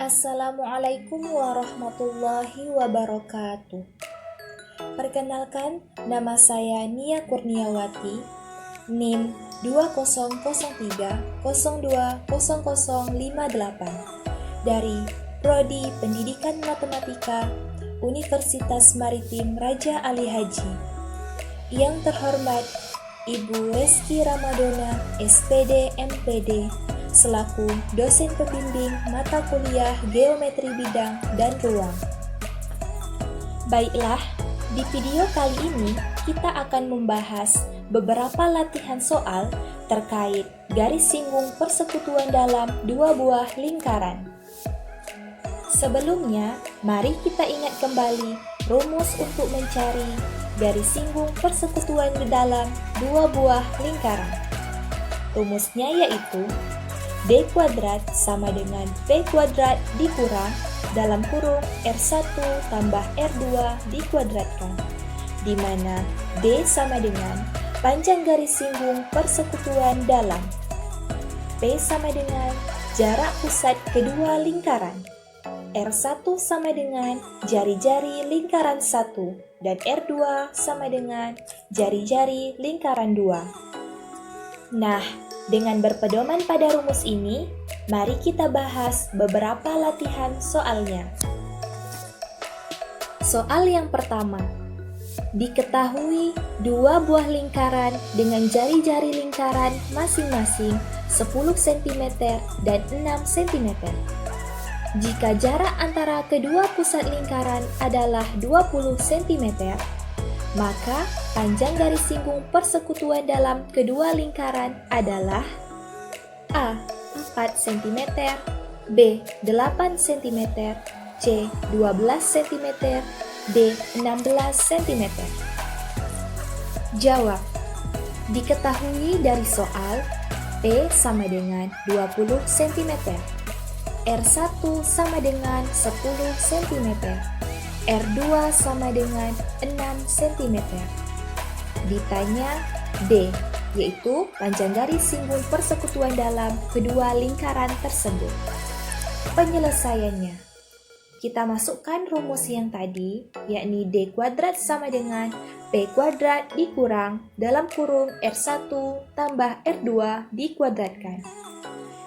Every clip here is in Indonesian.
Assalamualaikum warahmatullahi wabarakatuh. Perkenalkan, nama saya Nia Kurniawati, NIM 2003020058 dari Prodi Pendidikan Matematika Universitas Maritim Raja Ali Haji. Yang terhormat Ibu Reski Ramadona, SPD MPD, selaku dosen pembimbing mata kuliah Geometri Bidang dan Ruang. Baiklah, di video kali ini kita akan membahas beberapa latihan soal terkait garis singgung persekutuan dalam dua buah lingkaran. Sebelumnya, mari kita ingat kembali rumus untuk mencari garis singgung persekutuan dalam dua buah lingkaran. Rumusnya yaitu D kuadrat sama dengan P kuadrat dikurang dalam kurung R1 tambah R2 dikuadratkan, di mana D sama dengan panjang garis singgung persekutuan dalam, P sama dengan jarak pusat kedua lingkaran, R1 sama dengan jari-jari lingkaran 1, dan R2 sama dengan jari-jari lingkaran 2. Nah, dengan berpedoman pada rumus ini, mari kita bahas beberapa latihan soalnya. Soal yang pertama, diketahui dua buah lingkaran dengan jari-jari lingkaran masing-masing 10 cm dan 6 cm. Jika jarak antara kedua pusat lingkaran adalah 20 cm, maka panjang garis singgung persekutuan dalam kedua lingkaran adalah A. 4 cm, B. 8 cm, C. 12 cm, D. 16 cm. Jawab. Diketahui dari soal P sama dengan 20 cm, R1 sama dengan 10 cm, R2 sama dengan 6 cm. Ditanya D, yaitu panjang garis singgung persekutuan dalam kedua lingkaran tersebut. Penyelesaiannya, kita masukkan rumus yang tadi, yakni D kuadrat sama dengan P kuadrat dikurang dalam kurung R1 tambah R2 dikuadratkan.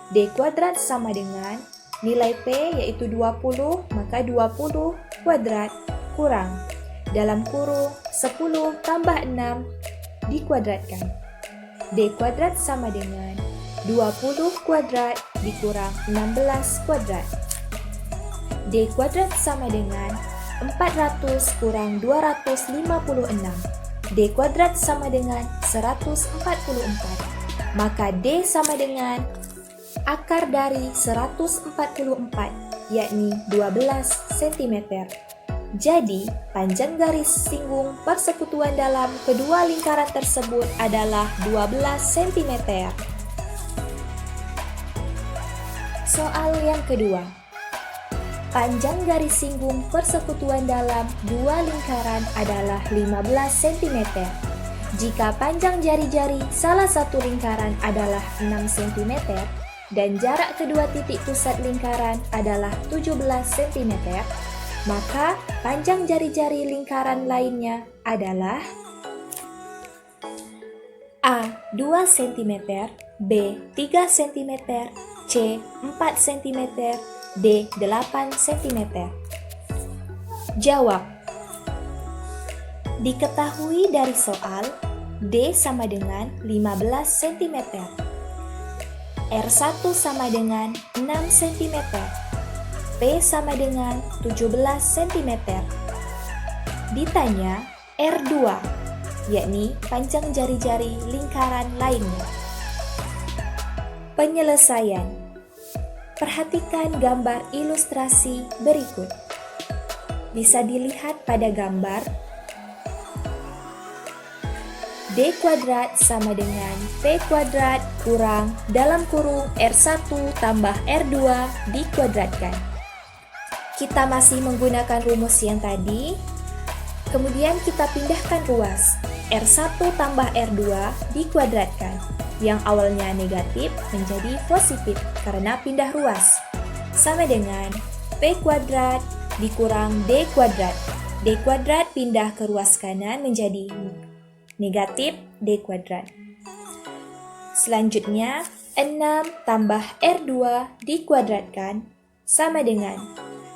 D kuadrat sama dengan nilai P yaitu 20, maka 20 kuadrat kurang dalam kurung 10 tambah 6 dikuadratkan. D kuadrat sama dengan 20 kuadrat dikurang 16 kuadrat. D kuadrat sama dengan 400 kurang 256. D kuadrat sama dengan 144. Maka D sama dengan akar dari 144, yakni 12 cm. Jadi, panjang garis singgung persekutuan dalam kedua lingkaran tersebut adalah 12 cm. Soal yang kedua. Panjang garis singgung persekutuan dalam dua lingkaran adalah 15 cm. Jika panjang jari-jari salah satu lingkaran adalah 6 cm, dan jarak kedua titik pusat lingkaran adalah 17 cm, maka panjang jari-jari lingkaran lainnya adalah A. 2 cm, B. 3 cm, C. 4 cm, D. 8 cm. Jawab. Diketahui dari soal D sama dengan 15 cm, R1 sama dengan 6 cm, P sama dengan 17 cm. Ditanya R2, yakni panjang jari-jari lingkaran lainnya. Penyelesaian. Perhatikan gambar ilustrasi berikut. Bisa dilihat pada gambar D kuadrat sama dengan P kuadrat kurang dalam kurung R1 tambah R2 dikuadratkan. Kita masih menggunakan rumus yang tadi, kemudian kita pindahkan ruas. R1 tambah R2 dikuadratkan. Yang awalnya negatif menjadi positif karena pindah ruas. sama dengan P kuadrat dikurang D kuadrat. D kuadrat pindah ke ruas kanan menjadi negatif D kuadrat. Selanjutnya, 6 tambah R2 dikuadratkan sama dengan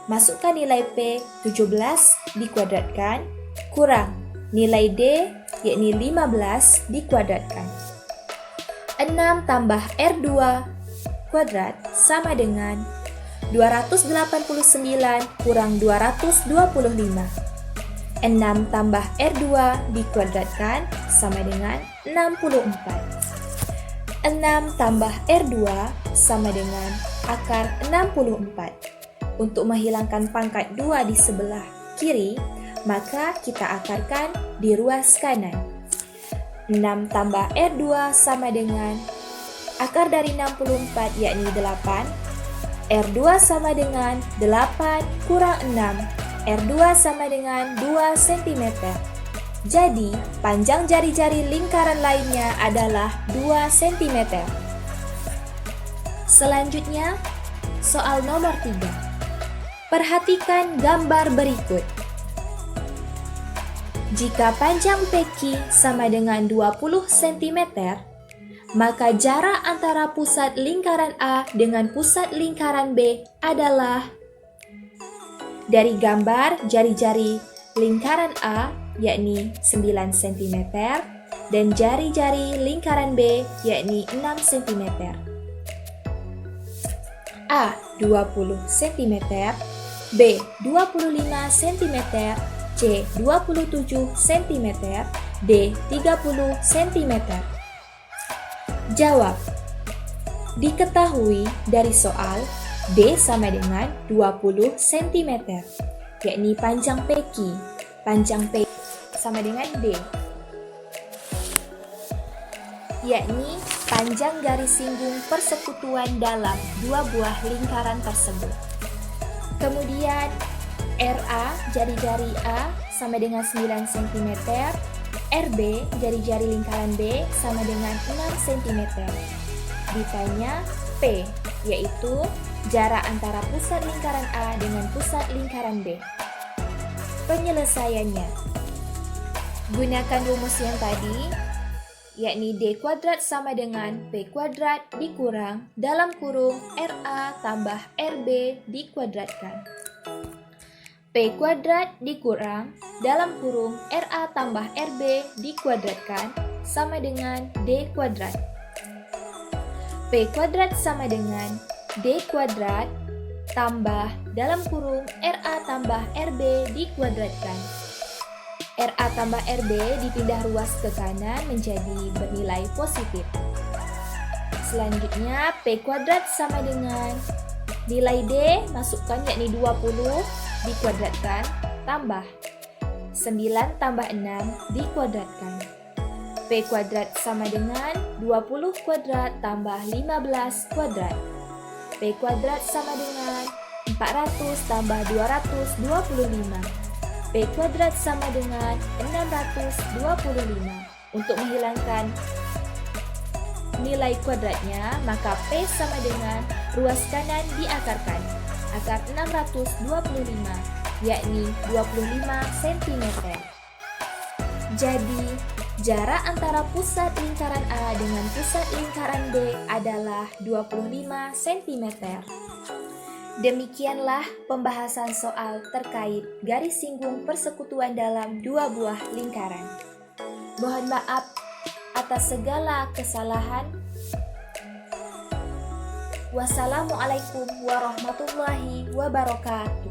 masukkan nilai P 17 dikuadratkan kurang nilai D yakni 15 dikuadratkan. 6 tambah R2 kuadrat sama dengan 289 kurang 225. 6 tambah R2 dikuadratkan sama dengan 64. 6 tambah R2 sama dengan akar 64. Untuk menghilangkan pangkat 2 di sebelah kiri, maka kita akarkan di ruas kanan. 6 tambah R2 sama dengan akar dari 64 yakni 8. R2 sama dengan 8 kurang 6. R2 sama dengan 2 cm. Jadi, panjang jari-jari lingkaran lainnya adalah 2 cm. Selanjutnya, soal nomor 3. Perhatikan gambar berikut. Jika panjang PQ sama dengan 20 cm, maka jarak antara pusat lingkaran A dengan pusat lingkaran B adalah dari gambar jari-jari lingkaran A yakni 9 cm dan jari-jari lingkaran B yakni 6 cm. A 20 cm, B 25 cm, C 27 cm, D 30 cm. Jawab. Diketahui dari soal D sama dengan 20 cm, yakni panjang PQ. Panjang P sama dengan D, yakni panjang garis singgung persekutuan dalam dua buah lingkaran tersebut. Kemudian RA, jari-jari A, sama dengan 9 cm, RB, jari-jari lingkaran B, sama dengan 6 cm. Ditanya P, yaitu jarak antara pusat lingkaran A dengan pusat lingkaran B. Penyelesaiannya, gunakan rumus yang tadi, yakni D kuadrat sama dengan P kuadrat dikurang dalam kurung RA tambah RB dikuadratkan. P kuadrat dikurang dalam kurung RA tambah RB dikuadratkan sama dengan D kuadrat. P kuadrat sama dengan D kuadrat tambah dalam kurung RA tambah RB dikuadratkan. RA tambah RB dipindah ruas ke kanan menjadi bernilai positif. Selanjutnya P kuadrat sama dengan nilai D masukkan yakni 20 dikuadratkan tambah 9 tambah 6 dikuadratkan. P kuadrat sama dengan 20 kuadrat tambah 15 kuadrat. P kuadrat sama dengan 400 tambah 225. P kuadrat sama dengan 625. Untuk menghilangkan nilai kuadratnya, maka P sama dengan ruas kanan diakarkan. Akar 625, yakni 25 cm. Jadi, jarak antara pusat lingkaran A dengan pusat lingkaran B adalah 25 cm. Demikianlah pembahasan soal terkait garis singgung persekutuan dalam dua buah lingkaran. Mohon maaf atas segala kesalahan. Wassalamualaikum warahmatullahi wabarakatuh.